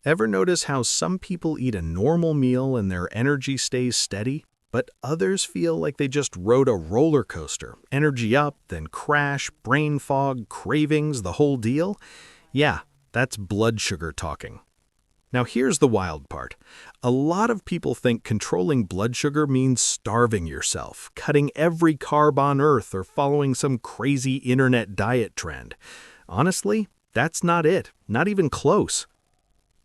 Ever notice how some people eat a normal meal and their energy stays steady, but others feel like they just rode a roller coaster, energy up, then crash, brain fog, cravings, the whole deal? Yeah, that's blood sugar talking. Now here's the wild part. A lot of people think controlling blood sugar means starving yourself, cutting every carb on earth, or following some crazy internet diet trend. Honestly, that's not it, not even close.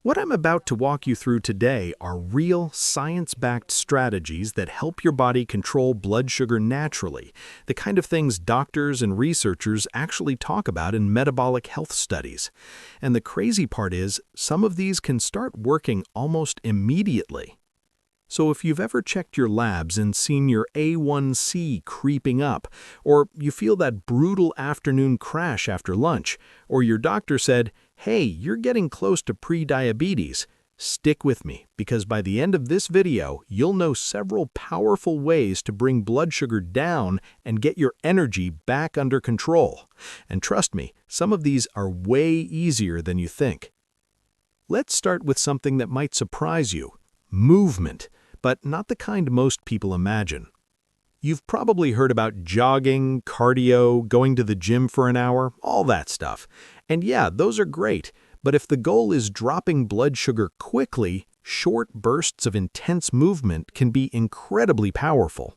What I'm about to walk you through today are real, science-backed strategies that help your body control blood sugar naturally, the kind of things doctors and researchers actually talk about in metabolic health studies. And the crazy part is, some of these can start working almost immediately. So if you've ever checked your labs and seen your A1C creeping up, or you feel that brutal afternoon crash after lunch, or your doctor said, "Hey, you're getting close to prediabetes," stick with me, because by the end of this video, you'll know several powerful ways to bring blood sugar down and get your energy back under control. And trust me, some of these are way easier than you think. Let's start with something that might surprise you: movement, but not the kind most people imagine. You've probably heard about jogging, cardio, going to the gym for an hour, all that stuff. And yeah, those are great, but if the goal is dropping blood sugar quickly, short bursts of intense movement can be incredibly powerful.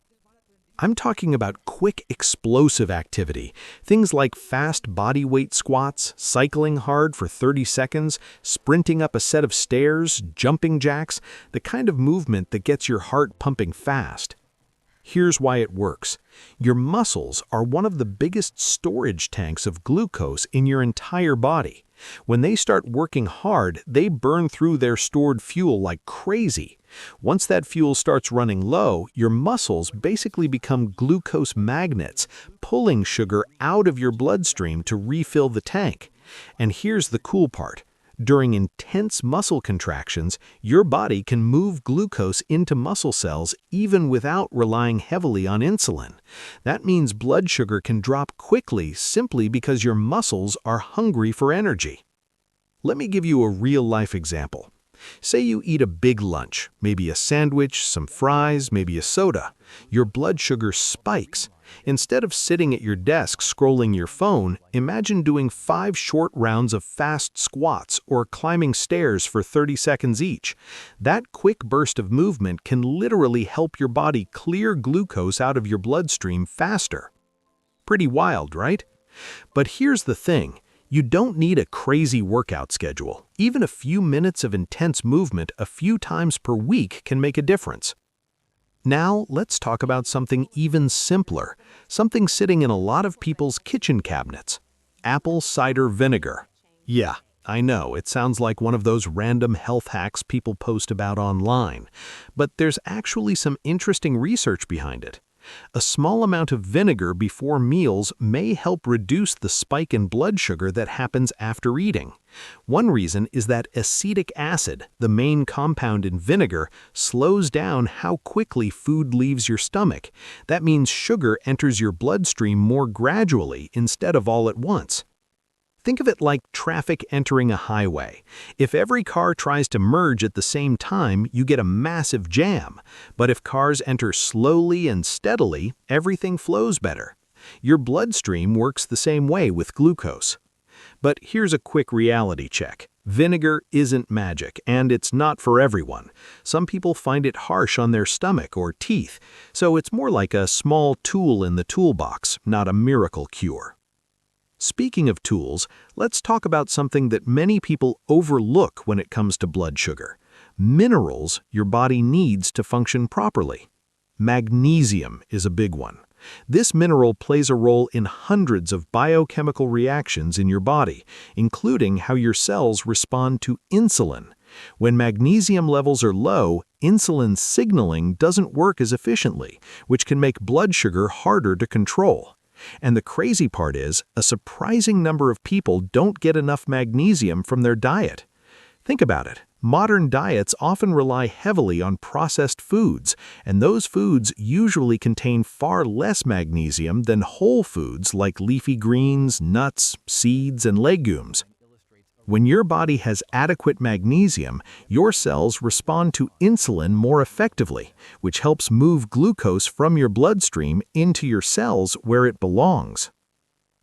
I'm talking about quick, explosive activity, things like fast body weight squats, cycling hard for 30 seconds, sprinting up a set of stairs, jumping jacks, the kind of movement that gets your heart pumping fast. Here's why it works. Your muscles are one of the biggest storage tanks of glucose in your entire body. When they start working hard, they burn through their stored fuel like crazy. Once that fuel starts running low, your muscles basically become glucose magnets, pulling sugar out of your bloodstream to refill the tank. And here's the cool part. During intense muscle contractions, your body can move glucose into muscle cells even without relying heavily on insulin. That means blood sugar can drop quickly simply because your muscles are hungry for energy. Let me give you a real-life example. Say you eat a big lunch, maybe a sandwich, some fries, maybe a soda. Your blood sugar spikes. Instead of sitting at your desk scrolling your phone, imagine doing 5 short rounds of fast squats or climbing stairs for 30 seconds each. That quick burst of movement can literally help your body clear glucose out of your bloodstream faster. Pretty wild, right? But here's the thing. You don't need a crazy workout schedule. Even a few minutes of intense movement a few times per week can make a difference. Now, let's talk about something even simpler, something sitting in a lot of people's kitchen cabinets: apple cider vinegar. Yeah, I know, it sounds like one of those random health hacks people post about online, but there's actually some interesting research behind it. A small amount of vinegar before meals may help reduce the spike in blood sugar that happens after eating. One reason is that acetic acid, the main compound in vinegar, slows down how quickly food leaves your stomach. That means sugar enters your bloodstream more gradually instead of all at once. Think of it like traffic entering a highway. If every car tries to merge at the same time, you get a massive jam. But if cars enter slowly and steadily, everything flows better. Your bloodstream works the same way with glucose. But here's a quick reality check. Vinegar isn't magic, and it's not for everyone. Some people find it harsh on their stomach or teeth, so it's more like a small tool in the toolbox, not a miracle cure. Speaking of tools, let's talk about something that many people overlook when it comes to blood sugar: minerals your body needs to function properly. Magnesium is a big one. This mineral plays a role in hundreds of biochemical reactions in your body, including how your cells respond to insulin. When magnesium levels are low, insulin signaling doesn't work as efficiently, which can make blood sugar harder to control. And the crazy part is, a surprising number of people don't get enough magnesium from their diet. Think about it. Modern diets often rely heavily on processed foods, and those foods usually contain far less magnesium than whole foods like leafy greens, nuts, seeds, and legumes. When your body has adequate magnesium, your cells respond to insulin more effectively, which helps move glucose from your bloodstream into your cells where it belongs.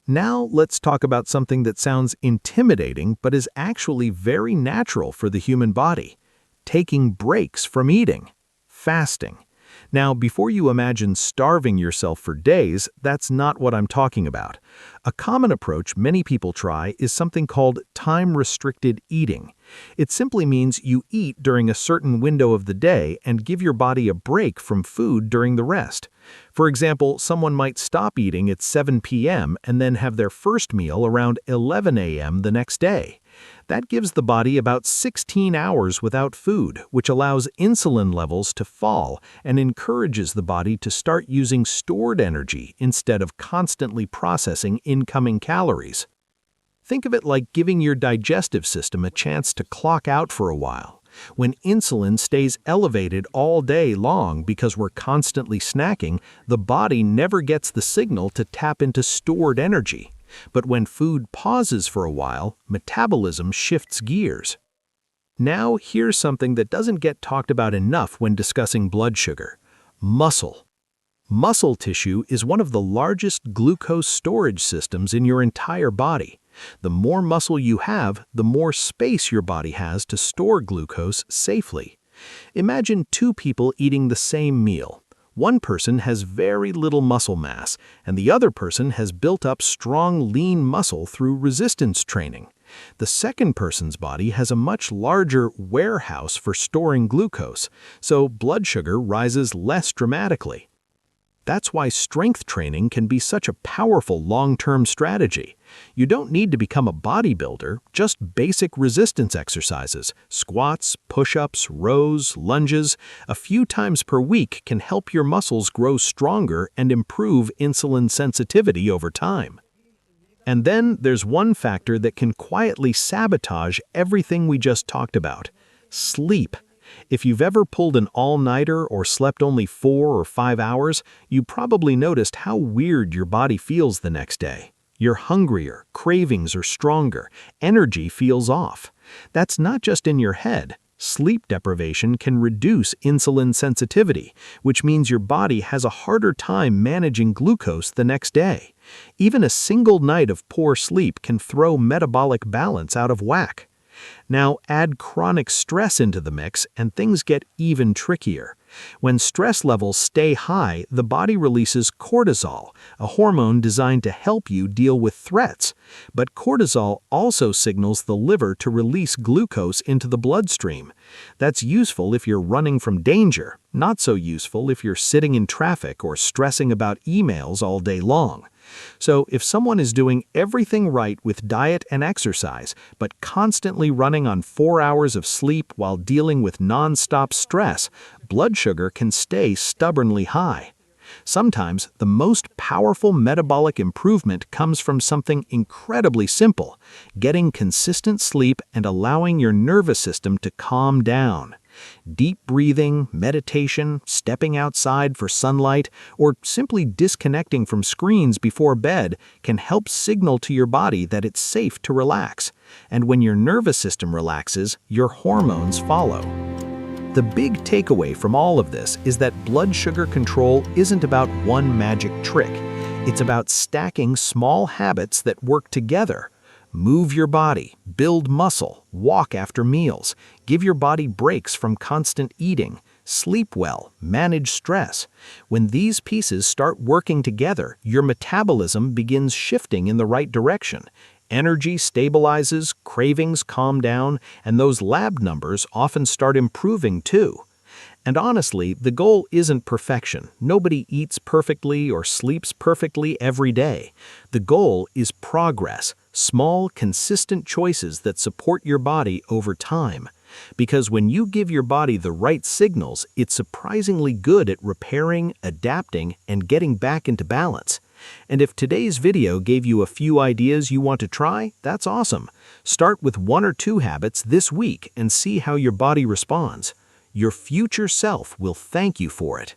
Now let's talk about something that sounds intimidating but is actually very natural for the human body: taking breaks from eating, fasting. Now, before you imagine starving yourself for days, that's not what I'm talking about. A common approach many people try is something called time-restricted eating. It simply means you eat during a certain window of the day and give your body a break from food during the rest. For example, someone might stop eating at 7 p.m. and then have their first meal around 11 a.m. the next day. That gives the body about 16 hours without food, which allows insulin levels to fall and encourages the body to start using stored energy instead of constantly processing incoming calories. Think of it like giving your digestive system a chance to clock out for a while. When insulin stays elevated all day long because we're constantly snacking, the body never gets the signal to tap into stored energy. But when food pauses for a while, metabolism shifts gears. Now, here's something that doesn't get talked about enough when discussing blood sugar: muscle. Muscle tissue is one of the largest glucose storage systems in your entire body. The more muscle you have, the more space your body has to store glucose safely. Imagine two people eating the same meal. One person has very little muscle mass, and the other person has built up strong, lean muscle through resistance training. The second person's body has a much larger warehouse for storing glucose, so blood sugar rises less dramatically. That's why strength training can be such a powerful long-term strategy. You don't need to become a bodybuilder, just basic resistance exercises, squats, push-ups, rows, lunges, a few times per week can help your muscles grow stronger and improve insulin sensitivity over time. And then there's one factor that can quietly sabotage everything we just talked about: sleep. If you've ever pulled an all-nighter or slept only 4 or 5 hours, you probably noticed how weird your body feels the next day. You're hungrier, cravings are stronger, energy feels off. That's not just in your head. Sleep deprivation can reduce insulin sensitivity, which means your body has a harder time managing glucose the next day. Even a single night of poor sleep can throw metabolic balance out of whack. Now add chronic stress into the mix and things get even trickier. When stress levels stay high, the body releases cortisol, a hormone designed to help you deal with threats. But cortisol also signals the liver to release glucose into the bloodstream. That's useful if you're running from danger, not so useful if you're sitting in traffic or stressing about emails all day long. So if someone is doing everything right with diet and exercise, but constantly running on 4 hours of sleep while dealing with non-stop stress, blood sugar can stay stubbornly high. Sometimes the most powerful metabolic improvement comes from something incredibly simple: getting consistent sleep and allowing your nervous system to calm down. Deep breathing, meditation, stepping outside for sunlight, or simply disconnecting from screens before bed can help signal to your body that it's safe to relax. And when your nervous system relaxes, your hormones follow. The big takeaway from all of this is that blood sugar control isn't about one magic trick. It's about stacking small habits that work together. Move your body, build muscle, walk after meals, give your body breaks from constant eating, sleep well, manage stress. When these pieces start working together, your metabolism begins shifting in the right direction. Energy stabilizes, cravings calm down, and those lab numbers often start improving too. And honestly, the goal isn't perfection. Nobody eats perfectly or sleeps perfectly every day. The goal is progress, small, consistent choices that support your body over time. Because when you give your body the right signals, it's surprisingly good at repairing, adapting, and getting back into balance. And if today's video gave you a few ideas you want to try, that's awesome. Start with 1 or 2 habits this week and see how your body responds. Your future self will thank you for it.